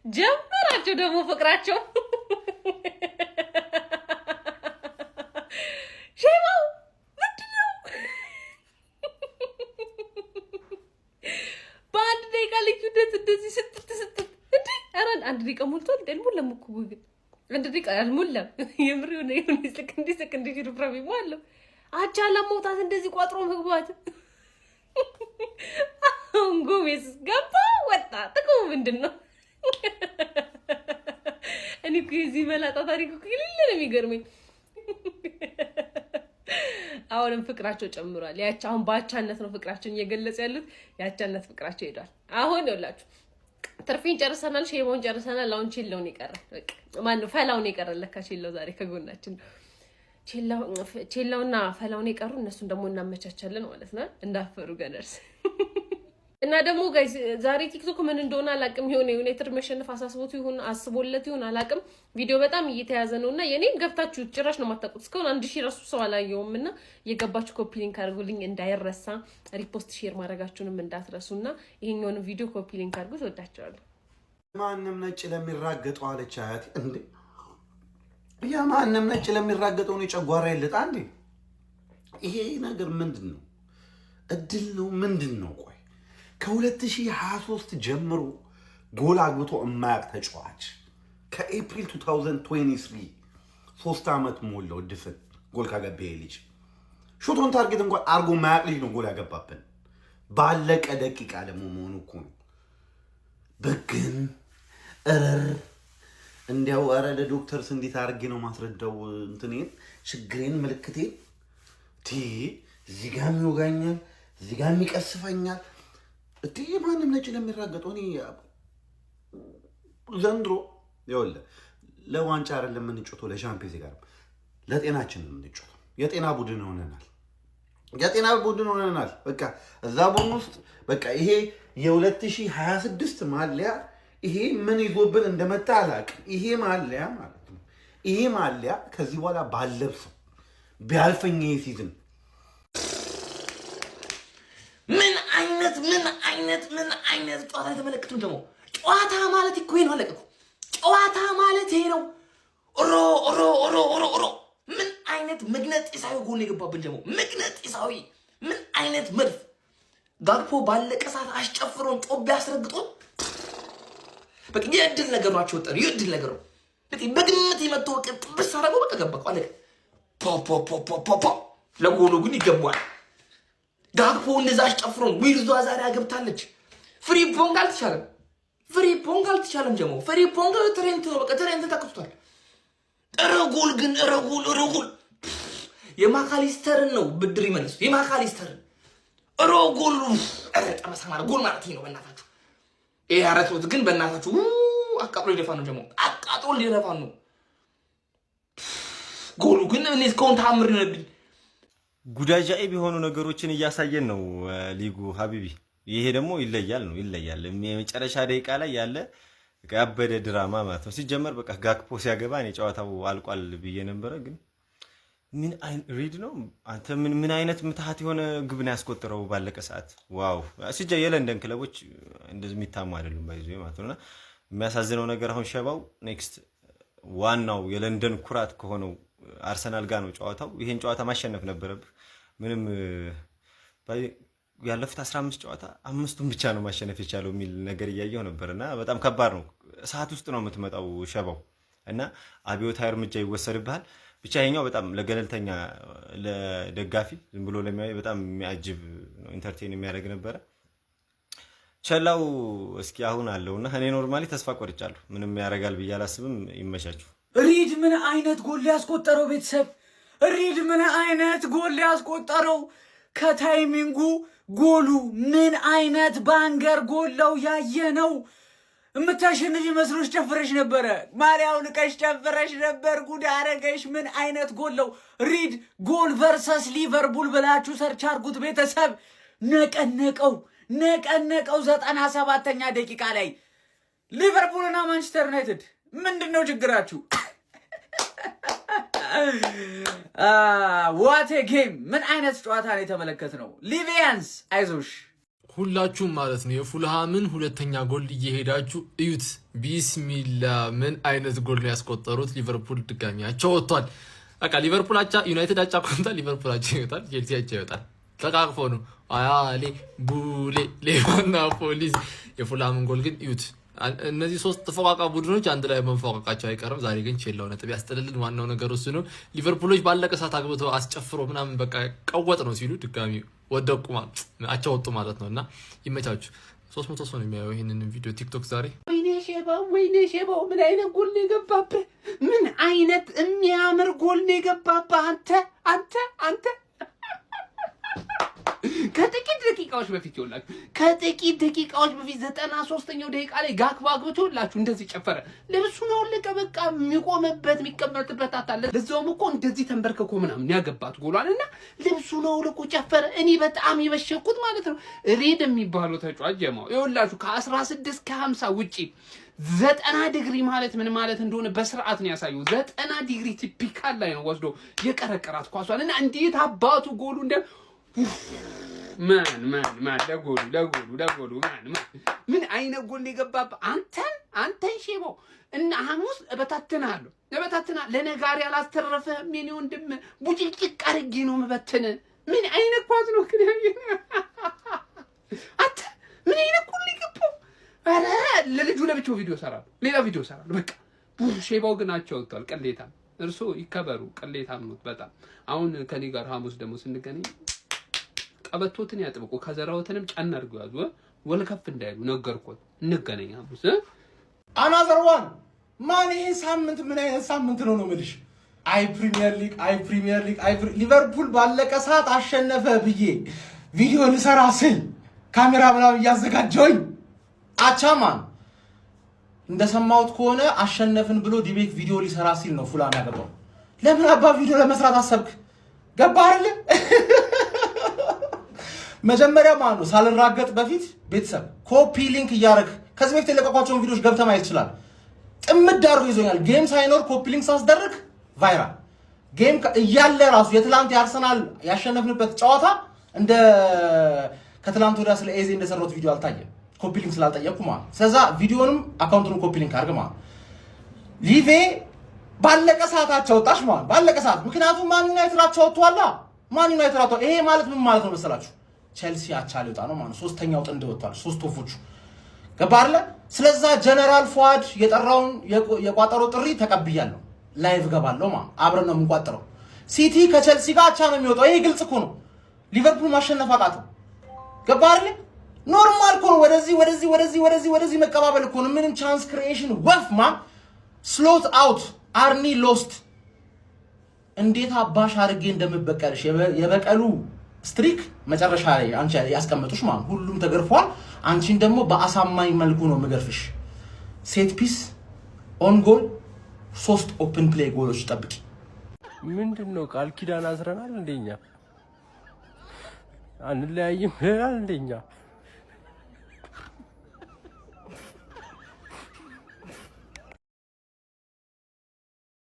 ጀመራቸው ደግሞ ፍቅራቸው ሼማው ምንድነው? በአንድ ደቂቃ ልዩነት እንደዚህ ስትት እንዴ! ኧረ አንድ ደቂቃ ሞልቷል። አልሞላም እኮ ግን አንድ ደቂቃ አልሞላም። የምር የሆነ እንዲህ ፕሮግራም ይሟላል። አቻላ መውጣት እንደዚህ ቋጥሮ መግባት ጎሜስ ገባ ወጣ ጥቅሙ ምንድነው? እኔ እኮ የዚህ መላጣ ታሪክ እኮ ይልል ነው የሚገርመኝ። አሁንም ፍቅራቸው ጨምሯል። አሁን ባቻነት ነው ፍቅራቸውን እየገለጹ ያሉት። ያቻነት ፍቅራቸው ሄዷል። አሁን ይኸውላችሁ ትርፊን ጨርሰናል፣ ሼማውን ጨርሰናል። አሁን ቺላውን ይቀራል። በቃ ማነው ፈላውን ይቀራል። ለካ ቺላው ዛሬ ከጎናችን ቺላውና ፈላውን ይቀሩ። እነሱን ደግሞ እናመቻቻለን ማለት ነው። እንዳፈሩ ገነርስ እና ደግሞ ጋይስ ዛሬ ቲክቶክ ምን እንደሆነ አላቅም። የሆነ ዩናይትድ መሸነፍ አሳስቦት ይሁን አስቦለት ይሁን አላቅም። ቪዲዮ በጣም እየተያዘ ነውና የኔን ገብታችሁ ጭራሽ ነው የማታውቁት። እስካሁን 1000 ራሱ ሰው አላየውምና የገባችሁ ኮፒ ሊንክ አድርጉልኝ እንዳይረሳ። ሪፖስት ሼር ማድረጋችሁንም እንዳትረሱና ይሄኛውን ቪዲዮ ኮፒ ሊንክ አድርጉት። ወዳችኋለሁ። ማንንም ነጭ ለሚራገጠው አለች አያት እንዴ! ያ ማንንም ነጭ ለሚራገጠው ነው ጨጓራ ይልጣ እንዴ! ይሄ ነገር ምንድነው? እድል ነው ምንድነው? ቆይ ከ2023 ጀምሮ ጎል አግብቶ የማያውቅ ተጫዋች ከኤፕሪል 2023 3 ዓመት ሞላው ድፍን ጎል ካገባ ልጅ ሹቶን ታርጌት እንኳን አርጎ የማያውቅ ልጅ ነው ጎል ያገባብን። ባለቀ ደቂቃ ደግሞ መሆኑ እኮ ነው። በግን እንዲያው ኧረ ለዶክተርስ እንዴት አድርጌ ነው ማስረዳው እንትኔን ችግሬን ምልክቴን እዚህ ጋር ይወጋኛል፣ እዚህ ጋር ይቀስፈኛል። ማንም ነጭ ለሚራገጠው እኔ ዘንድሮ ይኸውልህ ለዋንጫ አይደለም የምንጮተው ለሻምፒዮንስ ጋር ለጤናችን ነው የምንጮተው። የጤና ቡድን ሆነናል። በቃ እዛ ቡድን ውስጥ በቃ ይሄ የ2026 ማሊያ ይሄ ምን ይዞብን እንደመጣ አላውቅም። ይሄ ማሊያ ማለት ነው። ይሄ ማሊያ ከዚህ በኋላ ባለብሰው ቢያልፈኝ ይሄ ሲዝን ምን አይነት ጨዋታ የተመለከቱን ደግሞ ጨዋታ ማለት እኮ ነው። አለቀ። ጨዋታ ማለት ይሄ ነው። ኦሮ ምን አይነት መግነጢሳዊ ጎል የገባብን ደግሞ መግነጢሳዊ ምን አይነት መድፍ ጋግፖ ባለቀ ሰዓት አስጨፍሮን ጦብ ያስረግጦን። በቃ የእድል ነገር ነው። አትወጣው የእድል ነገር ነው። በግምት የመጣው ጥብስ አደረገው። በቃ ገባ። አለቀ። ፖ ለጎሉ ግን ይገባዋል። ጋግፖ እንደዛ አስጨፍሮን ዊልዟ ዛሬ አገብታለች። ፍሪፖንግ አልተቻለም ደግሞ ፍሪፖንግ ትሬንት ነው። በቃ ትሬንት ተከፍቷል። ረጉል ግን ረጉል የማካሊስተርን ነው ብድር ይመልሱ። የማካሊስተርን ረጉል ጠመሰማለ ጎል ማለት ነው። በእናታችሁ ይሄ አረቶት ግን በእናታችሁ አቃጥሎ ሊደፋ ነው ደግሞ አቃጥሎ ሊደፋ ነው። ጎሉ ግን እኔ እስካሁን ታምር ነብኝ። ጉዳጃኢ ቢሆኑ ነገሮችን እያሳየን ነው ሊጉ ሀቢቢ። ይሄ ደግሞ ይለያል። የመጨረሻ ደቂቃ ላይ ያለ ያበደ ድራማ ማለት ነው። ሲጀመር በቃ ጋክፖ ሲያገባ እኔ ጨዋታው አልቋል ብዬ ነበረ። ግን ምን አይነት ሪድ ነው አንተ! ምን አይነት ምትሃት የሆነ ግብ ነው ያስቆጠረው ባለቀ ሰዓት። ዋው! የለንደን ክለቦች እንደዚህ የሚታሙ አይደሉም ባይዞ ማለት ነውና የሚያሳዝነው ነገር አሁን ሸባው ኔክስት ዋናው የለንደን ኩራት ከሆነው አርሰናል ጋር ነው ጨዋታው። ይሄን ጨዋታ ማሸነፍ ነበረብህ። ምንም ያለፉት 15 ጨዋታ 5ቱን ብቻ ነው ማሸነፍ የቻለው የሚል ነገር እያየሁ ነበርና በጣም ከባድ ነው። ሰዓት ውስጥ ነው የምትመጣው ሸባው እና አብዮታዊ እርምጃ ይወሰድብሃል። ብቻ ይሄኛው በጣም ለገለልተኛ ለደጋፊ ዝም ብሎ ለሚያይ በጣም የሚያጅብ ነው፣ ኢንተርቴን የሚያደርግ ነበረ። ቸላው እስኪ አሁን አለውና እኔ ኖርማሊ ተስፋ ቆርጫለሁ። ምንም ያደርጋል ብዬ አላስብም። ይመቻችሁ። ሪድ ምን አይነት ጎል ያስቆጠረው ቤተሰብ! ሪድ ምን አይነት ጎል ያስቆጠረው! ከታይሚንጉ ጎሉ ምን አይነት ባንገር ጎለው ያየነው! እምታሸንፊ መስሎሽ ጨፍረሽ ነበረ። ማሊያውን ቀሽ ጨፍረሽ ነበር። ጉድ አረገሽ። ምን አይነት ጎለው! ሪድ ጎል ቨርሰስ ሊቨርፑል ብላችሁ ሰርች አርጉት ቤተሰብ። ነቀነቀው 97ኛ ደቂቃ ላይ ሊቨርፑልና ማንቸስተር ዩናይትድ ምንድነው ችግራችሁ? ዋት ጌም! ምን አይነት ጨዋታ ነው የተመለከትነው? ሊቪያንስ አይዞሽ ሁላችሁም ማለት ነው የፉልሃምን ሁለተኛ ጎል እየሄዳችሁ እዩት። ቢስሚላ ምን አይነት ጎል ነው ያስቆጠሩት። ሊቨርፑል ድጋሚ አቻ ወጥቷል። በቃ ሊቨርፑል አቻ፣ ዩናይትድ አቻ ቆንታ፣ ሊቨርፑል አቻ ይወጣል፣ ቼልሲ አቻ ይወጣል። ተቃቅፎ ነው አያሌ ቡሌ ሌባና ፖሊስ። የፉልሃምን ጎል ግን እዩት። እነዚህ ሶስት ተፎቃቃ ቡድኖች አንድ ላይ መንፎቃቃቸው አይቀርም። ዛሬ ግን ቼላው ነጥብ ያስጥልልን። ዋናው ነገር እሱ ነው። ሊቨርፑሎች ባለቀ ሰዓት አግብተው አስጨፍሮ ምናምን በቃ ቀወጥ ነው ሲሉ ድጋሚ ወደቁ ማለት አቻ ወጡ ማለት ነውና ይመቻችሁ። 300 ሰው ነው የሚያየው ይሄንን ቪዲዮ ቲክቶክ ዛሬ። ወይኔ ሼባው ምን አይነት ጎል ነው የገባብህ? ምን አይነት የሚያምር ጎል ነው የገባብህ አንተ ከጥቂት ደቂቃዎች በፊት ይወላችሁ 93ኛው ደቂቃ ላይ ጋክባ አግብቶ ይወላችሁ እንደዚህ ጨፈረ። ልብሱ ነው ለቀ በቃ የሚቆምበት የሚቀመጥበት አታለ። ለዛውም እኮ እንደዚህ ተንበርከኮ ምናምን ያገባት ጎሏልና ልብሱ ነው ለቆ ጨፈረ። እኔ በጣም ይበሸኩት ማለት ነው። ሬድ የሚባለው ተጫዋች ጀማው ይወላችሁ ከ16 ከ50 ውጪ 90 ዲግሪ ማለት ምን ማለት እንደሆነ በስርዓት ነው ያሳየው። 90 ዲግሪ ቲፒካል ላይ ነው ወስዶ የቀረቀራት ኳሷልና እንዴት አባቱ ጎሉ እንደ ማን ለጎሉ ምን አይነት ጎል የገባብህ አንተን ሼባው እና ሐሙስ እበታትናለሁ ለነጋሪ አላስተረፈህም የኔ ወንድም ቡጭጭቅ አድርጌ ነው መበተነ። ምን አይነት ኳስ ነው አንተ ምን አይነት ጎል የገባው? ኧረ ለልጁ ለብቻው ቪዲዮ ሰራለሁ፣ ሌላ ቪዲዮ ሰራለሁ። በቃ ሼባው ግን አቻውቷል። ቅሌታም እርሶ ይከበሩ፣ ቅሌታም ነው በጣም። አሁን ከኔ ጋር ሐሙስ ደግሞ ስንገናኝ ቀበቶትን ያጥብቁ ከዘራውተንም ጫና አድርገው ያዙ ወልከፍ እንዳይሉ ነገርኩት። እንገናኝ ሐሙስ። አናዘርዋን ማን ይሄ ሳምንት ምን አይነት ሳምንት ነው የምልሽ? አይ ፕሪሚየር ሊግ ሊቨርፑል ባለቀ ሰዓት አሸነፈ ብዬ ቪዲዮ ልሰራ ስል ካሜራ ምናምን እያዘጋጀሁኝ አቻማን እንደሰማሁት ከሆነ አሸነፍን ብሎ ዲቤት ቪዲዮ ሊሰራ ሲል ነው ፉላን ያገባው። ለምን አባ ቪዲዮ ለመስራት አሰብክ? ገባ አይደል? መጀመሪያ ማለት ነው ሳልራገጥ በፊት ቤተሰብ ኮፒ ሊንክ እያደረግ ከዚህ በፊት የለቀቋቸውን ቪዲዮዎች ገብተህ ማየት ይችላል። ጥምድ አድርጎ ይዞኛል። ጌም ሳይኖር ኮፒ ሊንክ ሳስደርግ ቫይራል ጌም እያለ ራሱ የትላንት የአርሰናል ያሸነፍንበት ጨዋታ እንደ ከትላንት ወዲያ ስለ ኤዜ እንደሰራሁት ቪዲዮ አልታየም፣ ኮፒ ሊንክ ስላልጠየቅኩ ማለት። ስለዛ ቪዲዮንም አካውንቱን ኮፒ ሊንክ አድርግ ማለት። ሊቬ ባለቀ ሰዓታቸው ወጣሽ ማለት ባለቀ ሰዓት። ምክንያቱም ማን ዩናይትድ አቻ ወጥቷላ። ማን ዩናይትድ አቻ ይሄ ማለት ምን ማለት ነው መሰላችሁ? ቼልሲ አቻ ሊወጣ ነው ማለት። ሶስተኛው ጥንድ ወጥቷል። ሶስት ወፎቹ ገባርለ። ስለዛ ጀነራል ፏድ የጠራውን የቋጠሮ ጥሪ ተቀብያለሁ። ላይቭ ገባለሁ ማለት አብረን ነው የምንቋጥረው። ሲቲ ከቼልሲ ጋር አቻ ነው የሚወጣው። ይሄ ግልጽ እኮ ነው። ሊቨርፑል ማሸነፍ አቃተው። ገባርለ። ኖርማል እኮ ነው። ወደዚህ መቀባበል እኮ ነው። ምንም ቻንስ ክሪኤሽን ወፍ ማን ስሎት አውት አርኒ ሎስት። እንዴት አባሽ አድርጌ እንደምበቀልሽ የበቀሉ ስትሪክ መጨረሻ ላይ አንቺ ያስቀመጡሽ ማለት ሁሉም ተገርፏል። አንቺን ደግሞ በአሳማኝ መልኩ ነው የምገርፍሽ። ሴት ፒስ ኦን ጎል 3 ኦፕን ፕሌይ ጎሎች ጠብቂ። ምንድነው ቃል ኪዳን አስረናል እንደኛ አንለያይም እንደኛ